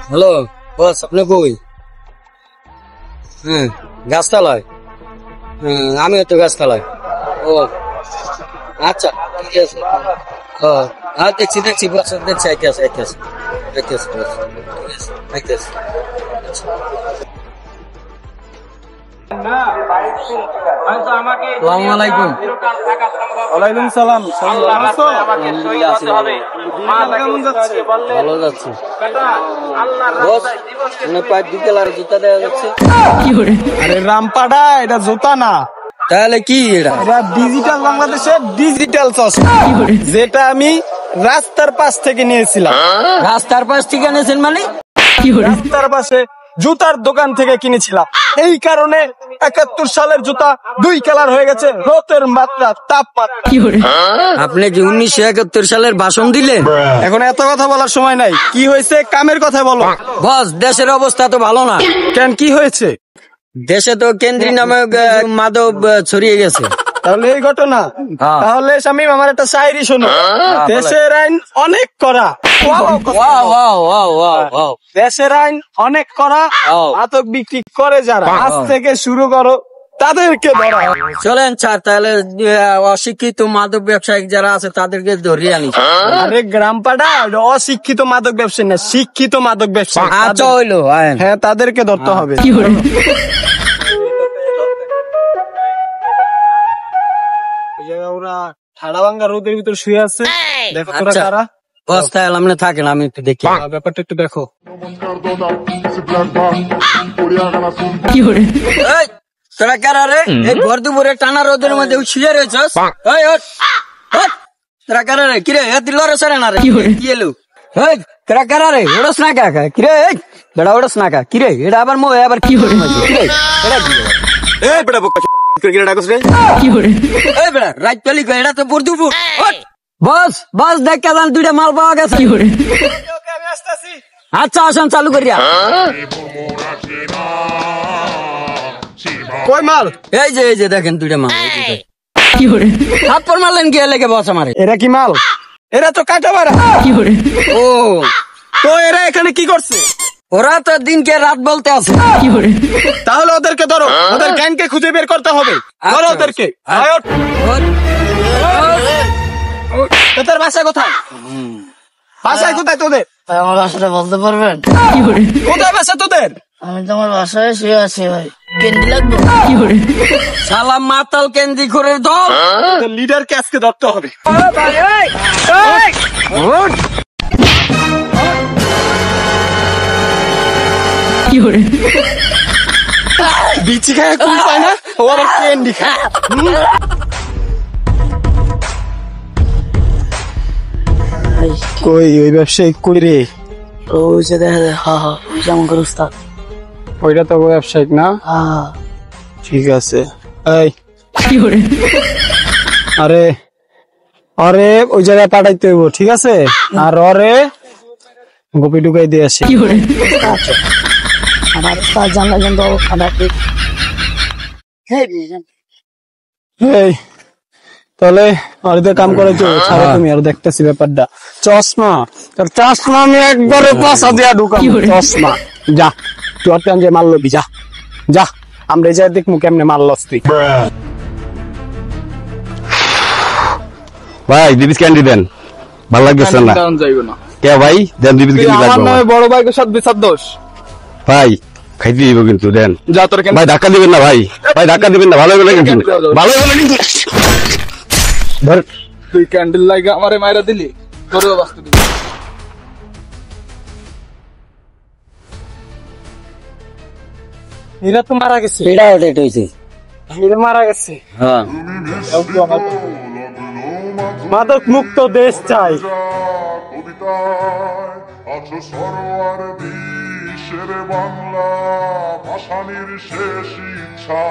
Hello boss, আপনি কই? গাছতলায়। আমিও তো গাছতলায়। ও আচ্ছা, ঠিক আছে। দেখছি দেখছি বস, দেখছি আইতেছে আইতেছে আইতেছে বস, ঠিক আছে আইতেছে। আসসালামু আলাইকুম। ওয়ালাইকুম সালাম। ভালো যাচ্ছে বস। পাঁচ বিকেলার জুতা দেওয়া যাচ্ছে। আরে রামপাড়া, এটা জুতা না, তাহলে কি এটা? এটা ডিজিটাল বাংলাদেশের ডিজিটাল চশমা, যেটা আমি রাস্তার পাশ থেকে নিয়েছিলাম। রাস্তার পাশ থেকে এনেছেন মানে? রাস্তার পাশে জুতার দোকান থেকে কিনেছিলাম। এই কারণে 71 সালের জুতা 2 কালার হয়ে গেছে, রোদের মাত্রা, তাপমাত্রা। আপনি যে 1971 সালের ভাষণ দিলেন, এখন এত কথা বলার সময় নাই। কি হয়েছে, কামের কথা বলো। বস দেশের অবস্থা তো ভালো না। কেন, কি হয়েছে? দেশে তো কেন্দ্রীয় নামক মাদক ছড়িয়ে গেছে। তাহলে এই ঘটনা। তাহলে শামীম, আমার একটা শায়রি শোনো। দেশের আইন অনেক করা, দেশের আইন অনেক করা, মাদক বিক্রি করে যারা, আজ থেকে শুরু করো তাদেরকে ধরা। চলেন স্যার, তাহলে অশিক্ষিত মাদক ব্যবসায়ী যারা আছে তাদেরকে ধরিয়ে আনি। আরে গ্রামপাড়া, অশিক্ষিত মাদক ব্যবসায়ী না, শিক্ষিত মাদক ব্যবসায়ী। আচ্ছা হইলো, হ্যাঁ, তাদেরকে ধরতে হবে। ওরা ঠাড়া ভাঙ্গা রোদের ভিতর শুয়ে আছে, দেখো তোরা কারা। বস তাহলে আপনি থাকেন, আমি একটু দেখি ব্যাপারটা একটু দেখো। এই, তোরা কারা রে? এই ভর দুপুরে টানা রোদের মধ্যে শুয়ে রয়েছস? এই ওঠ, ওঠ। তোরা কারা রে? কিরে এত লড়ে সরে না রে? কি এলো? এই তোরা কারা রে? ওড়স না কাকা? কিরে এই বেড়া ওড়স না কা? কিরে এটা আবার মো আবার কি হলো? কিরে এটা কি? এই বেটা বোকা ক্রিকেট ডাকছ রে? এই বেড়া রাত পেলি কই? এটা তো ভর দুপুর। ওঠ। বস বস দেখ কেমন দুইটা মাল পাওয়া গেছে। ওকে, আমি আসতেছি। আচ্ছা আসেন, চালু করিয়া। কই মাল? এই যে দেখেন দুইটা মাল। থাপ্পড় মারলেন কি লেগে বস আমারে? এরা কি মাল? এরা তো কাটা মারা। ও তো এরা এখানে কি করছে? ওরা তো দিনকে রাত বলতে আছে। তাহলে ওদেরকে ধরো, ওদের গ্যাংকে খুঁজে বের করতে হবে। ধরো ওদেরকে। আয় ওঠ। তোদের বাসা কোথায়? বাসায় কোথায় তোদের? আমার বাসাটা বলতে পারবেন? কোথায় বাসা তোদের? আমি তো আমার বাসায় শুয়ে আছি ভাই। ক্যান্ডি লাগবে? সালাম মাতাল কেন্দ্রি করে দল। লিডারকে আজকে ধরতে হবে। বিচি খায় কুল পায় না, ও আবার ক্যান্ডি খায়। কই ওই ব্যবসায়ী কই রে? ওই যে দেখা যায়, হা হা, ওই যে আমার উস্তাদ। ওইটা তো ব্যবসায়িক না? হ্যাঁ। ঠিক আছে। এই আরে আরে ওই জায়গায় পাঠাইতে হইব, ঠিক আছে? আর ওরে গোপি ঢুকাই দিয়ে আসি। আমার উস্তাদ জানলা কিন্তু খাবার ঠিক। এই তাহলে আর কাম করে তো ছাড়ো তুমি, আর দেখতেছি ব্যাপারটা। চশমা, তোর চশমা আমি একবারে পাশা দিয়া ঢুকাম। চশমা যা, তুই অত্যান যে মারলো যা যা, আমরা এই জায়গায় দেখবো কেমনে মারলস তুই। ভাই দিবিস ক্যান্ডি দেন, ভালো লাগতেছে না। কে ভাই দেন দিবিস ক্যান্ডি লাগবে। আমার নামে বড় ভাইকে সাথ বিচার দোষ। ভাই খাইতে দিব কিন্তু দেন। যা তোর ভাই ধাক্কা দিবেন না, ভাই ভাই ধাক্কা দিবেন না, ভালো হবে কিন্তু, ভালো হবে কিন্তু। ধর তুই ক্যান্ডেল লাগা আমারে মাইরা দিলি, তোরও বাস্তু দিবি। এরা তো মারা গেছে। এটা ডেট হইছে। এরা মারা গেছে। হ্যাঁ, মাদক মুক্ত দেশ চাই। আছো সরোয়ার বিশ্বের বাংলা ভাষানির শেষ ইচ্ছা।